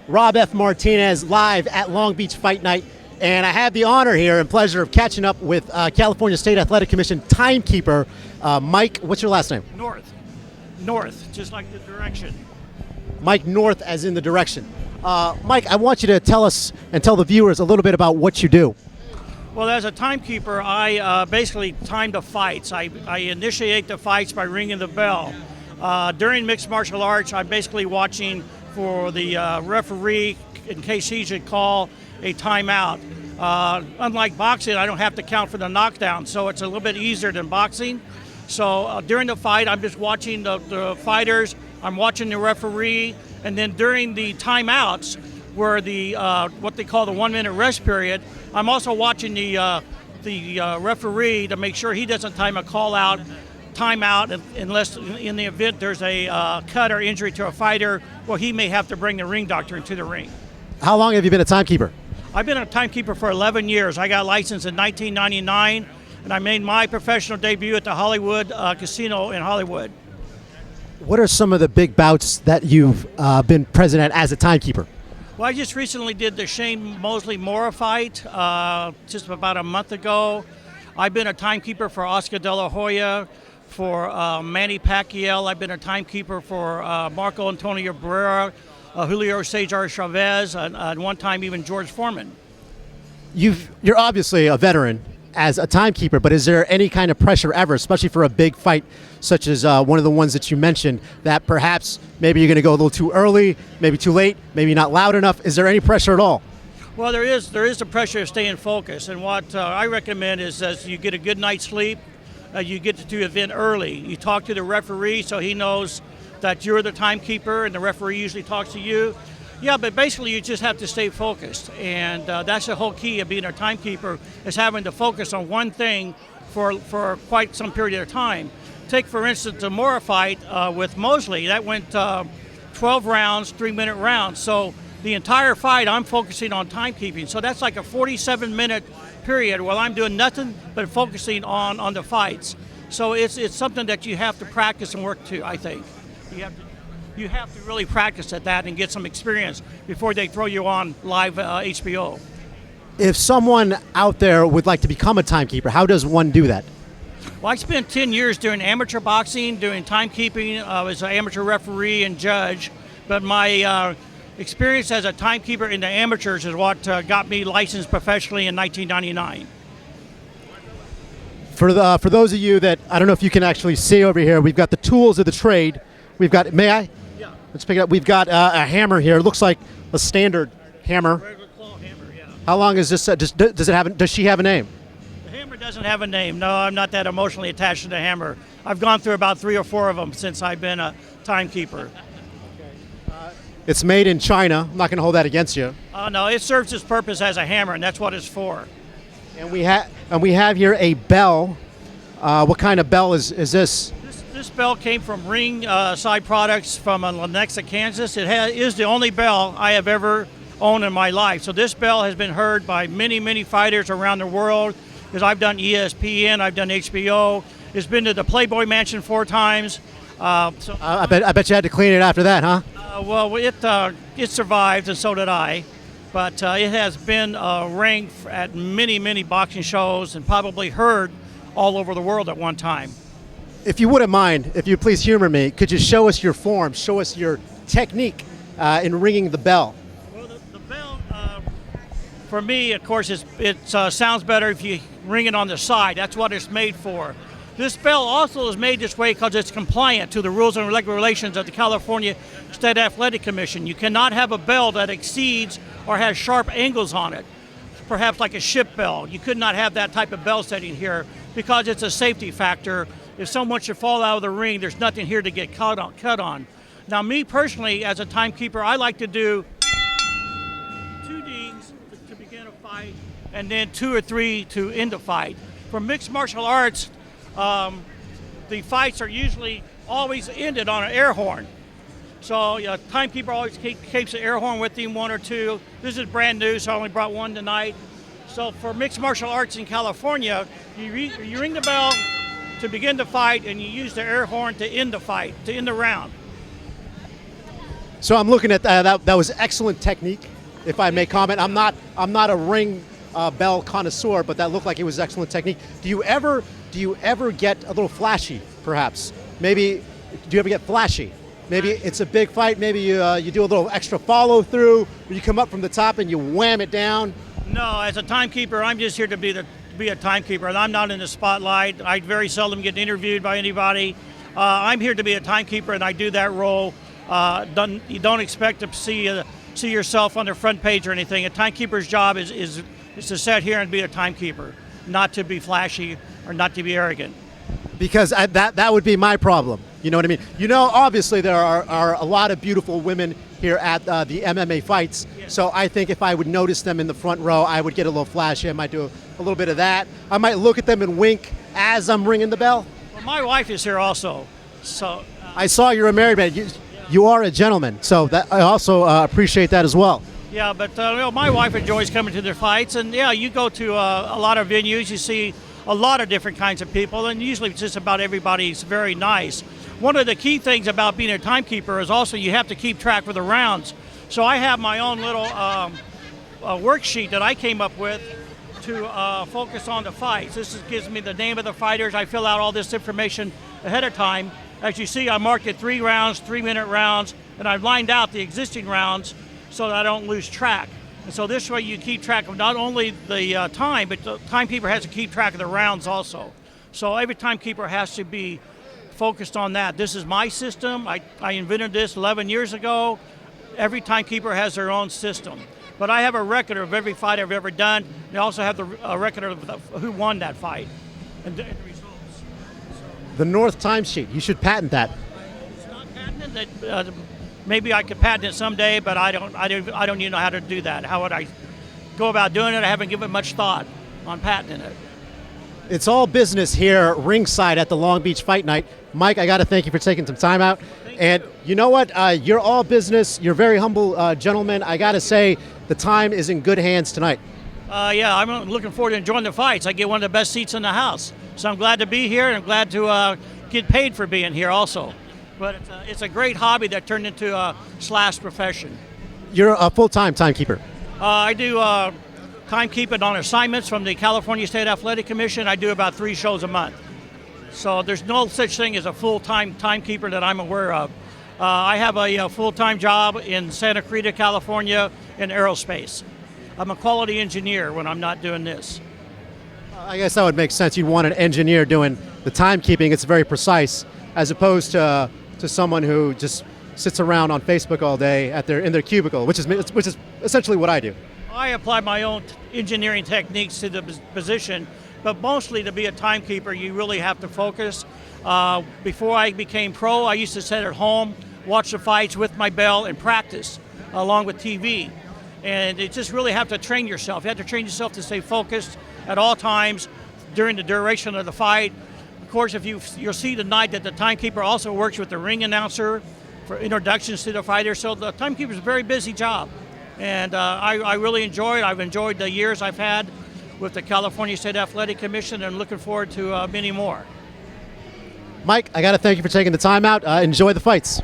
Rob F. Martinez live at Long Beach Fight Night. And I have the honor here and pleasure of catching up with California State Athletic Commission timekeeper, Mike, what's your last name? North, just like the direction. Mike North as in the direction. Mike, I want you to tell us and tell the viewers a little bit about what you do. Well, as a timekeeper, I basically time the fights. I initiate the fights by ringing the bell. During mixed martial arts, I'm basically watching for the referee in case he should call a timeout. Unlike boxing, I don't have to count for the knockdown, so it's a little bit easier than boxing. So during the fight, I'm just watching the fighters, I'm watching the referee, and then during the timeouts, where the what they call the 1 minute rest period, I'm also watching the referee to make sure he doesn't time a timeout unless in the event there's a cut or injury to a fighter, well, he may have to bring the ring doctor into the ring. How long have you been a timekeeper? I've been a timekeeper for 11 years. I got licensed in 1999, and I made my professional debut at the Hollywood Casino in Hollywood. What are some of the big bouts that you've been present at as a timekeeper? Well, I just recently did the Shane Mosley-Mora fight just about a month ago. I've been a timekeeper for Oscar De La Hoya, for Manny Pacquiao. I've been a timekeeper for Marco Antonio Barrera, Julio Cesar Chavez, and one time even George Foreman. You're obviously a veteran as a timekeeper, but is there any kind of pressure ever, especially for a big fight such as one of the ones that you mentioned, that perhaps maybe you're going to go a little too early, maybe too late, maybe not loud enough? Is there any pressure at all? Well, there is the pressure of staying focused, and what I recommend is that you get a good night's sleep, you get to the event early, you talk to the referee so he knows that you're the timekeeper, and the referee usually talks to you. Yeah, but basically you just have to stay focused, and that's the whole key of being a timekeeper, is having to focus on one thing for quite some period of time. Take, for instance, the Mora fight with Mosley. That went 12 rounds, 3-minute rounds. So the entire fight I'm focusing on timekeeping. So that's like a 47-minute period while I'm doing nothing but focusing on the fights. So it's something that you have to practice and work to, I think. You have to really practice at that and get some experience before they throw you on live HBO. If someone out there would like to become a timekeeper, how does one do that? Well, I spent 10 years doing amateur boxing, doing timekeeping. I was an amateur referee and judge, but my experience as a timekeeper in the amateurs is what got me licensed professionally in 1999. For those of you that, I don't know if you can actually see over here, we've got the tools of the trade. We've got, may I? Yeah. Let's pick it up. We've got a hammer here. It looks like a standard hammer. Regular claw hammer, yeah. How long is this? Does she have a name? The hammer doesn't have a name. No, I'm not that emotionally attached to the hammer. I've gone through about 3 or 4 of them since I've been a timekeeper. It's made in China. I'm not going to hold that against you. No, it serves its purpose as a hammer, and that's what it's for. And we have here a bell. What kind of bell is this? This bell came from Ring Side Products from Lenexa, Kansas. It is the only bell I have ever owned in my life. So this bell has been heard by many, many fighters around the world, because I've done ESPN, I've done HBO. It's been to the Playboy Mansion 4 times. I bet you had to clean it after that, huh? Well, it survived, and so did I. But it has been ranked at many, many boxing shows and probably heard all over the world at one time. If you wouldn't mind, if you'd please humor me, could you show us your form, show us your technique in ringing the bell? Well, the bell, for me, of course, it sounds better if you ring it on the side. That's what it's made for. This bell also is made this way because it's compliant to the rules and regulations of the California State Athletic Commission. You cannot have a bell that exceeds or has sharp angles on it, perhaps like a ship bell. You could not have that type of bell setting here because it's a safety factor. If someone should fall out of the ring, there's nothing here to get cut on. Now, me personally, as a timekeeper, I like to do 2 dings to begin a fight, and then 2 or 3 to end a fight. For mixed martial arts, the fights are usually always ended on an air horn. So a timekeeper always keeps an air horn with him, 1 or 2. This is brand new, so I only brought 1 tonight. So for mixed martial arts in California, you ring the bell to begin the fight, and you use the air horn to end the fight, to end the round. So I'm looking at that. That was excellent technique, if I may comment. I'm not a ring bell connoisseur, but that looked like it was excellent technique. Do you ever get a little flashy, perhaps? Maybe do you ever get flashy? Maybe it's a big fight. Maybe you do a little extra follow through, or you come up from the top and you wham it down. No, as a timekeeper, I'm just here to be a timekeeper, and I'm not in the spotlight. I very seldom get interviewed by anybody. I'm here to be a timekeeper, and I do that role. You don't expect to see yourself on the front page or anything. A timekeeper's job is to sit here and be a timekeeper, not to be flashy or not to be arrogant. Because that would be my problem. You know what I mean? You know, obviously there are a lot of beautiful women here at the MMA fights. Yes. So I think if I would notice them in the front row, I would get a little flashy. I might do a little bit of that. I might look at them and wink as I'm ringing the bell. Well, my wife is here also, so. I saw you're a married man. You are a gentleman, so that I also appreciate that as well. Yeah, but my wife enjoys coming to the fights, and yeah, you go to a lot of venues, you see a lot of different kinds of people, and usually just about everybody's very nice. One of the key things about being a timekeeper is also you have to keep track of the rounds. So I have my own little worksheet that I came up with to focus on the fights. This gives me the name of the fighters. I fill out all this information ahead of time. As you see, I marked it 3 rounds, 3-minute rounds, and I've lined out the existing rounds so that I don't lose track. And so this way you keep track of not only the time, but the timekeeper has to keep track of the rounds also. So every timekeeper has to be focused on that. This is my system. I invented this 11 years ago. Every timekeeper has their own system. But I have a record of every fight I've ever done. I also have a record of who won that fight and the results. The North timesheet. You should patent that. It's not patented. Maybe I could patent it someday, but I don't even know how to do that. How would I go about doing it? I haven't given much thought on patenting it. It's all business here ringside at the Long Beach Fight Night. Mike, I got to thank you for taking some time out. And you know what? You're all business. You're very humble gentleman. I got to say, the time is in good hands tonight. Yeah, I'm looking forward to enjoying the fights. I get one of the best seats in the house. So I'm glad to be here, and I'm glad to get paid for being here also. But it's a great hobby that turned into a / profession. You're a full-time timekeeper. I do timekeeping on assignments from the California State Athletic Commission. I do about 3 shows a month. So there's no such thing as a full-time timekeeper that I'm aware of. I have a full-time job in Santa Cruz, California, in aerospace. I'm a quality engineer when I'm not doing this. I guess that would make sense. You'd want an engineer doing the timekeeping. It's very precise, as opposed to someone who just sits around on Facebook all day in their cubicle, which is essentially what I do. I apply my own engineering techniques to the position, but mostly to be a timekeeper, you really have to focus. Before I became pro, I used to sit at home, watch the fights with my bell, and practice along with TV. And you just really have to train yourself. You have to train yourself to stay focused at all times during the duration of the fight. Of course, you'll see tonight that the timekeeper also works with the ring announcer for introductions to the fighter. So the timekeeper is a very busy job. And I really enjoy it. I've enjoyed the years I've had with the California State Athletic Commission, and looking forward to many more. Mike, I got to thank you for taking the time out. Enjoy the fights.